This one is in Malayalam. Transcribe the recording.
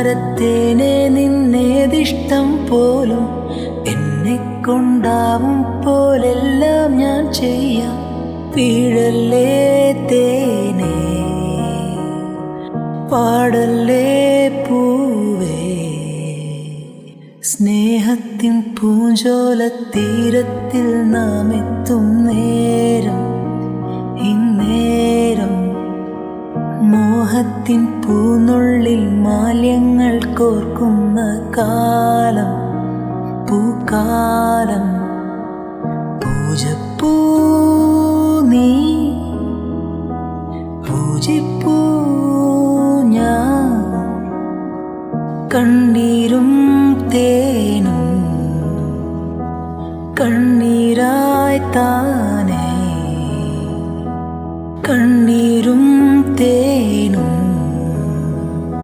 താമരത്തേനെ നിന്നേതിഷ്ടം പോലും എന്നെ കൊണ്ടാവും പോലെല്ലാം ഞാൻ ചെയ്യാം. വീഴല്ലേ തേനേ, പാടല്ലേ പൂവേ, സ്നേഹത്തിൻ പൂഞ്ചോലത്തീരത്തിൽ നാം എത്തും നേരം, ഇന്നേരം മോഹത്തിൻ പൂനുള്ളിൽ മാല്യങ്ങൾ കോർക്കുന്ന കാലം, പൂക്കാലം. പൂജപ്പൂ നീ, പൂജിപ്പൂ ഞാൻ, കണ്ണീരും തേനും കണ്ണീരായി താ